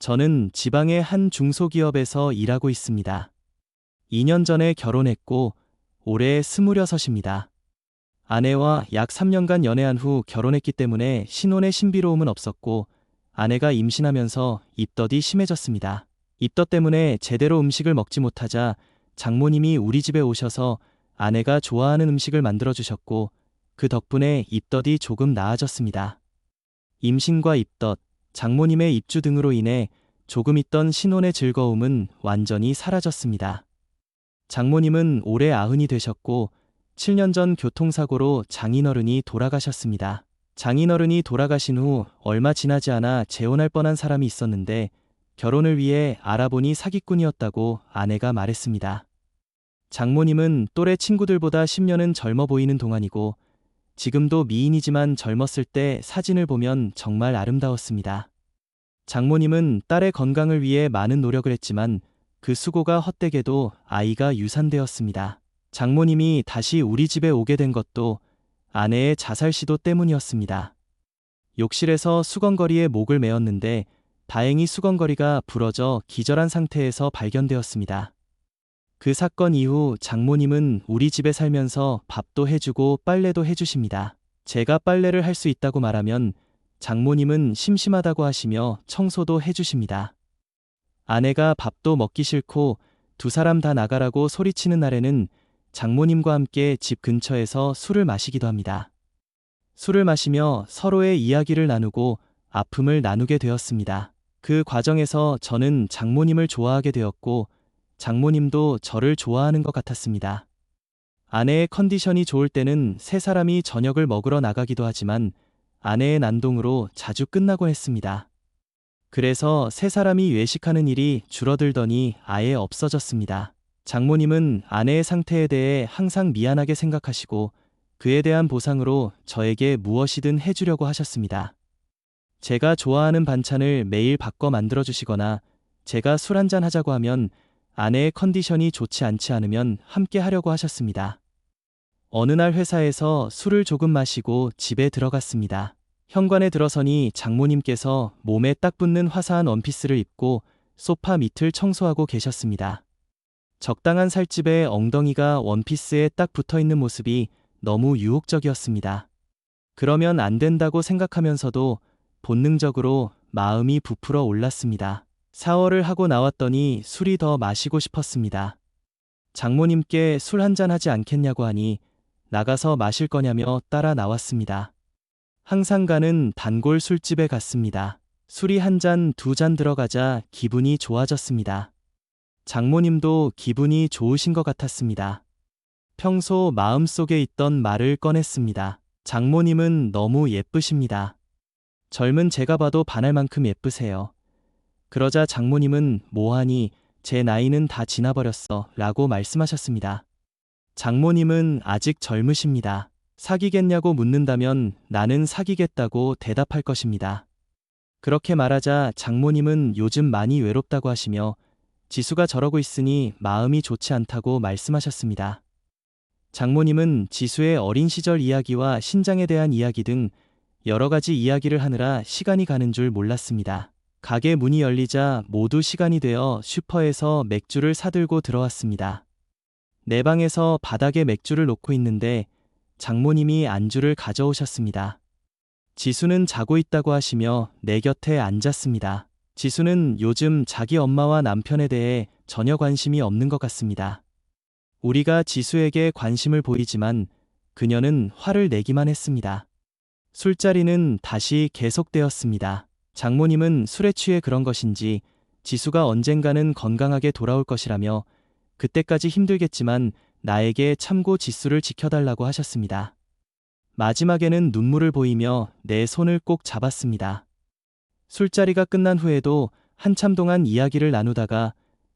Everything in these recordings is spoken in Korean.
저는 지방의 한 중소기업에서 일하고 있습니다. 2년 전에 결혼했고 올해 26입니다. 아내와 약 3년간 연애한 후 결혼했기 때문에 신혼의 신비로움은 없었고 아내가 임신하면서 입덧이 심해졌습니다. 입덧 때문에 제대로 음식을 먹지 못하자 장모님이 우리 집에 오셔서 아내가 좋아하는 음식을 만들어 주셨고 그 덕분에 입덧이 조금 나아졌습니다. 임신과 입덧, 장모님의 입주 등으로 인해 조금 있던 신혼의 즐거움은 완전히 사라졌습니다. 장모님은 올해 90이 되셨고 7년 전 교통사고로 장인어른이 돌아가셨습니다. 장인어른이 돌아가신 후 얼마 지나지 않아 재혼할 뻔한 사람이 있었는데 결혼을 위해 알아보니 사기꾼이었다고 아내가 말했습니다. 장모님은 또래 친구들보다 10년은 젊어 보이는 동안이고 지금도 미인이지만 젊었을 때 사진을 보면 정말 아름다웠습니다. 장모님은 딸의 건강을 위해 많은 노력을 했지만 그 수고가 헛되게도 아이가 유산되었습니다. 장모님이 다시 우리 집에 오게 된 것도 아내의 자살 시도 때문이었습니다. 욕실에서 수건거리에 목을 메었는데 다행히 수건거리가 부러져 기절한 상태에서 발견되었습니다. 그 사건 이후 장모님은 우리 집에 살면서 밥도 해주고 빨래도 해주십니다. 제가 빨래를 할 수 있다고 말하면 장모님은 심심하다고 하시며 청소도 해주십니다. 아내가 밥도 먹기 싫고 두 사람 다 나가라고 소리치는 날에는 장모님과 함께 집 근처에서 술을 마시기도 합니다. 술을 마시며 서로의 이야기를 나누고 아픔을 나누게 되었습니다. 그 과정에서 저는 장모님을 좋아하게 되었고 장모님도 저를 좋아하는 것 같았습니다. 아내의 컨디션이 좋을 때는 세 사람이 저녁을 먹으러 나가기도 하지만 아내의 난동으로 자주 끝나곤 했습니다. 그래서 세 사람이 외식하는 일이 줄어들더니 아예 없어졌습니다. 장모님은 아내의 상태에 대해 항상 미안하게 생각하시고 그에 대한 보상으로 저에게 무엇이든 해주려고 하셨습니다. 제가 좋아하는 반찬을 매일 바꿔 만들어 주시거나 제가 술 한잔 하자고 하면 아내의 컨디션이 좋지 않지 않으면 함께 하려고 하셨습니다. 어느 날 회사에서 술을 조금 마시고 집에 들어갔습니다. 현관에 들어서니 장모님께서 몸에 딱 붙는 화사한 원피스를 입고 소파 밑을 청소하고 계셨습니다. 적당한 살집에 엉덩이가 원피스에 딱 붙어 있는 모습이 너무 유혹적이었습니다. 그러면 안 된다고 생각하면서도 본능적으로 마음이 부풀어 올랐습니다. 샤워를 하고 나왔더니 술이 더 마시고 싶었습니다. 장모님께 술 한잔 하지 않겠냐고 하니 나가서 마실 거냐며 따라 나왔습니다. 항상 가는 단골 술집에 갔습니다. 술이 한 잔, 두 잔 들어가자 기분이 좋아졌습니다. 장모님도 기분이 좋으신 것 같았습니다. 평소 마음속에 있던 말을 꺼냈습니다. 장모님은 너무 예쁘십니다. 젊은 제가 봐도 반할 만큼 예쁘세요. 그러자 장모님은 뭐하니 제 나이는 다 지나버렸어 라고 말씀하셨습니다. 장모님은 아직 젊으십니다. 사귀겠냐고 묻는다면 나는 사귀겠다고 대답할 것입니다. 그렇게 말하자 장모님은 요즘 많이 외롭다고 하시며 지수가 저러고 있으니 마음이 좋지 않다고 말씀하셨습니다. 장모님은 지수의 어린 시절 이야기와 신장에 대한 이야기 등 여러 가지 이야기를 하느라 시간이 가는 줄 몰랐습니다. 가게 문이 열리자 모두 시간이 되어 슈퍼에서 맥주를 사들고 들어왔습니다. 내 방에서 바닥에 맥주를 놓고 있는데 장모님이 안주를 가져오셨습니다. 지수는 자고 있다고 하시며 내 곁에 앉았습니다. 지수는 요즘 자기 엄마와 남편에 대해 전혀 관심이 없는 것 같습니다. 우리가 지수에게 관심을 보이지만 그녀는 화를 내기만 했습니다. 술자리는 다시 계속되었습니다. 장모님은 술에 취해 그런 것인지 지수가 언젠가는 건강하게 돌아올 것이라며 그때까지 힘들겠지만 나에게 참고 지수를 지켜달라고 하셨습니다. 마지막에는 눈물을 보이며 내 손을 꼭 잡았습니다. 술자리가 끝난 후에도 한참 동안 이야기를 나누다가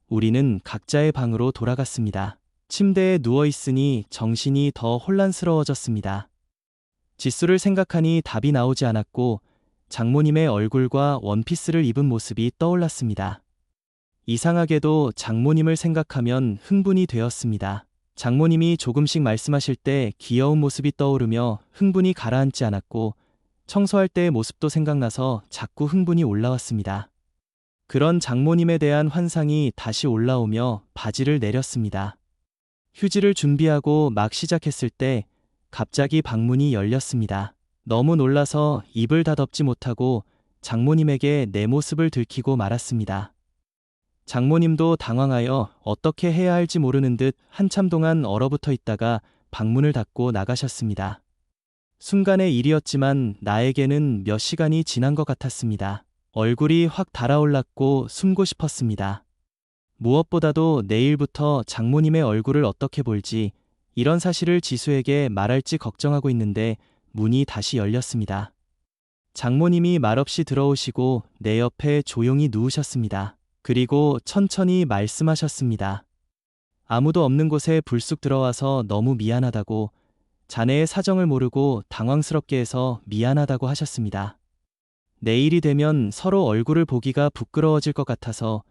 우리는 각자의 방으로 돌아갔습니다. 침대에 누워있으니 정신이 더 혼란스러워졌습니다. 지수를 생각하니 답이 나오지 않았고 장모님의 얼굴과 원피스를 입은 모습이 떠올랐습니다. 이상하게도 장모님을 생각하면 흥분이 되었습니다. 장모님이 조금씩 말씀하실 때 귀여운 모습이 떠오르며 흥분이 가라앉지 않았고 청소할 때의 모습도 생각나서 자꾸 흥분이 올라왔습니다. 그런 장모님에 대한 환상이 다시 올라오며 바지를 내렸습니다. 휴지를 준비하고 막 시작했을 때 갑자기 방문이 열렸습니다. 너무 놀라서 입을 다덮지 못하고 장모님에게 내 모습을 들키고 말았습니다. 장모님도 당황하여 어떻게 해야 할지 모르는 듯 한참 동안 얼어붙어 있다가 방문을 닫고 나가셨습니다. 순간의 일이었지만 나에게는 몇 시간이 지난 것 같았습니다. 얼굴이 확 달아올랐고 숨고 싶었습니다. 무엇보다도 내일부터 장모님의 얼굴을 어떻게 볼지, 이런 사실을 지수에게 말할지 걱정하고 있는데 문이 다시 열렸습니다. 장모님이 말없이 들어오시고 내 옆에 조용히 누우셨습니다. 그리고 천천히 말씀하셨습니다. 아무도 없는 곳에 불쑥 들어와서 너무 미안하다고, 자네의 사정을 모르고 당황스럽게 해서 미안하다고 하셨습니다. 내일이 되면 서로 얼굴을 보기가 부끄러워질 것 같아서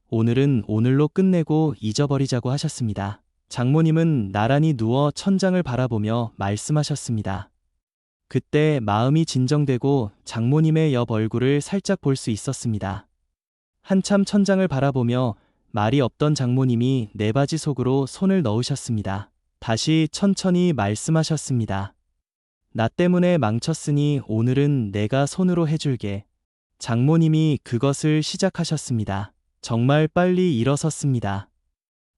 오늘은 오늘로 끝내고 잊어버리자고 하셨습니다. 장모님은 나란히 누워 천장을 바라보며 말씀하셨습니다. 그때 마음이 진정되고 장모님의 옆 얼굴을 살짝 볼 수 있었습니다. 한참 천장을 바라보며 말이 없던 장모님이 내 바지 속으로 손을 넣으셨습니다. 다시 천천히 말씀하셨습니다. 나 때문에 망쳤으니 오늘은 내가 손으로 해줄게. 장모님이 그것을 시작하셨습니다. 정말 빨리 일어섰습니다.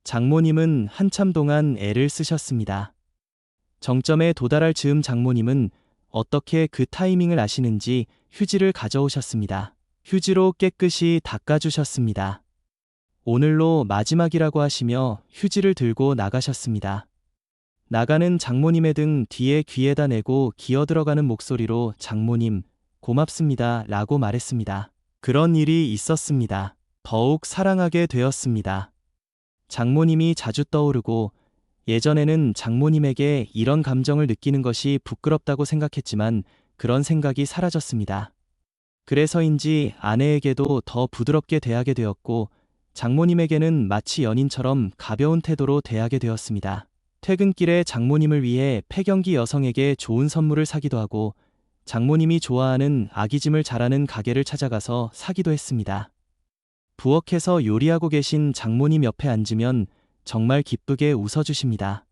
장모님은 한참 동안 애를 쓰셨습니다. 정점에 도달할 즈음 장모님은 어떻게 그 타이밍을 아시는지 휴지를 가져오셨습니다. 휴지로 깨끗이 닦아주셨습니다. 오늘로 마지막이라고 하시며 휴지를 들고 나가셨습니다. 나가는 장모님의 등 뒤에 귀에다 내고 기어들어가는 목소리로 장모님, 고맙습니다 라고 말했습니다. 그런 일이 있었습니다. 더욱 사랑하게 되었습니다. 장모님이 자주 떠오르고 예전에는 장모님에게 이런 감정을 느끼는 것이 부끄럽다고 생각했지만 그런 생각이 사라졌습니다. 그래서인지 아내에게도 더 부드럽게 대하게 되었고 장모님에게는 마치 연인처럼 가벼운 태도로 대하게 되었습니다. 퇴근길에 장모님을 위해 폐경기 여성에게 좋은 선물을 사기도 하고 장모님이 좋아하는 아기짐을 잘하는 가게를 찾아가서 사기도 했습니다. 부엌에서 요리하고 계신 장모님 옆에 앉으면 정말 기쁘게 웃어주십니다.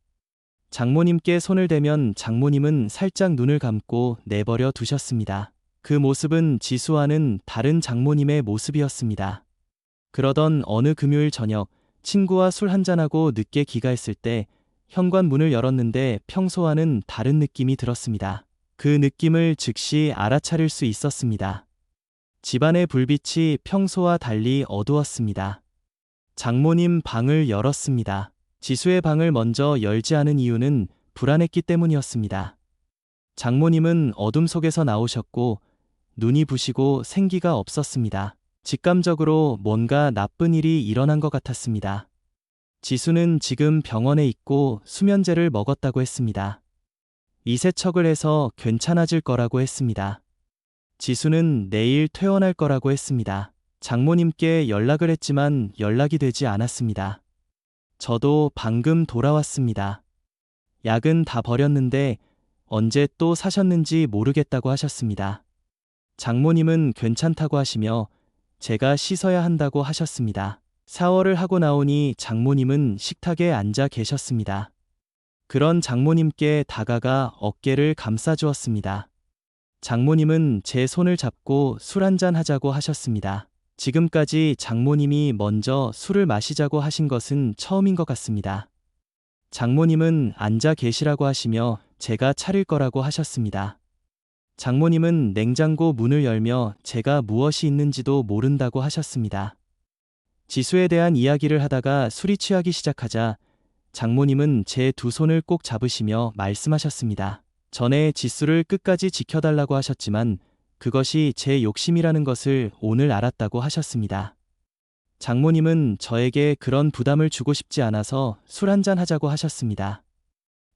장모님께 손을 대면 장모님은 살짝 눈을 감고 내버려 두셨습니다. 그 모습은 지수와는 다른 장모님의 모습이었습니다. 그러던 어느 금요일 저녁, 친구와 술 한잔하고 늦게 귀가했을 때 현관문을 열었는데 평소와는 다른 느낌이 들었습니다. 그 느낌을 즉시 알아차릴 수 있었습니다. 집안의 불빛이 평소와 달리 어두웠습니다. 장모님 방을 열었습니다. 지수의 방을 먼저 열지 않은 이유는 불안했기 때문이었습니다. 장모님은 어둠 속에서 나오셨고 눈이 부시고 생기가 없었습니다. 직감적으로 뭔가 나쁜 일이 일어난 것 같았습니다. 지수는 지금 병원에 있고 수면제를 먹었다고 했습니다. 이세척을 해서 괜찮아질 거라고 했습니다. 지수는 내일 퇴원할 거라고 했습니다. 장모님께 연락을 했지만 연락이 되지 않았습니다. 저도 방금 돌아왔습니다. 약은 다 버렸는데 언제 또 사셨는지 모르겠다고 하셨습니다. 장모님은 괜찮다고 하시며 제가 씻어야 한다고 하셨습니다. 샤워를 하고 나오니 장모님은 식탁에 앉아 계셨습니다. 그런 장모님께 다가가 어깨를 감싸주었습니다. 장모님은 제 손을 잡고 술 한잔 하자고 하셨습니다. 지금까지 장모님이 먼저 술을 마시자고 하신 것은 처음인 것 같습니다. 장모님은 앉아 계시라고 하시며 제가 차릴 거라고 하셨습니다. 장모님은 냉장고 문을 열며 제가 무엇이 있는지도 모른다고 하셨습니다. 지수에 대한 이야기를 하다가 술이 취하기 시작하자 장모님은 제 두 손을 꼭 잡으시며 말씀하셨습니다. 전에 지수를 끝까지 지켜달라고 하셨지만 그것이 제 욕심이라는 것을 오늘 알았다고 하셨습니다. 장모님은 저에게 그런 부담을 주고 싶지 않아서 술 한잔 하자고 하셨습니다.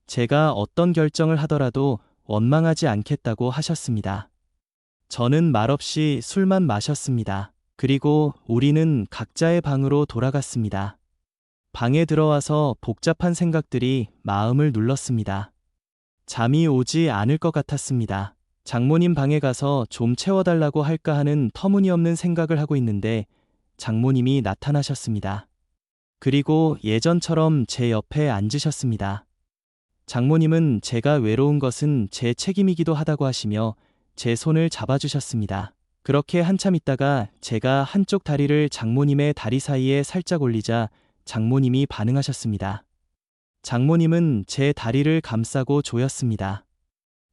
제가 어떤 결정을 하더라도 원망하지 않겠다고 하셨습니다. 저는 말없이 술만 마셨습니다. 그리고 우리는 각자의 방으로 돌아갔습니다. 방에 들어와서 복잡한 생각들이 마음을 눌렀습니다. 잠이 오지 않을 것 같았습니다. 장모님 방에 가서 좀 채워달라고 할까 하는 터무니없는 생각을 하고 있는데 장모님이 나타나셨습니다. 그리고 예전처럼 제 옆에 앉으셨습니다. 장모님은 제가 외로운 것은 제 책임이기도 하다고 하시며 제 손을 잡아주셨습니다. 그렇게 한참 있다가 제가 한쪽 다리를 장모님의 다리 사이에 살짝 올리자 장모님이 반응하셨습니다. 장모님은 제 다리를 감싸고 조였습니다.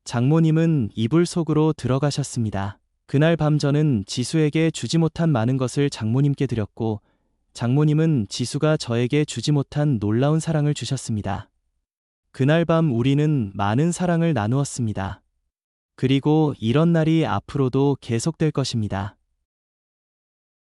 장모님은 이불 속으로 들어가셨습니다. 그날 밤 저는 지수에게 주지 못한 많은 것을 장모님께 드렸고, 장모님은 지수가 저에게 주지 못한 놀라운 사랑을 주셨습니다. 그날 밤 우리는 많은 사랑을 나누었습니다. 그리고 이런 날이 앞으로도 계속될 것입니다.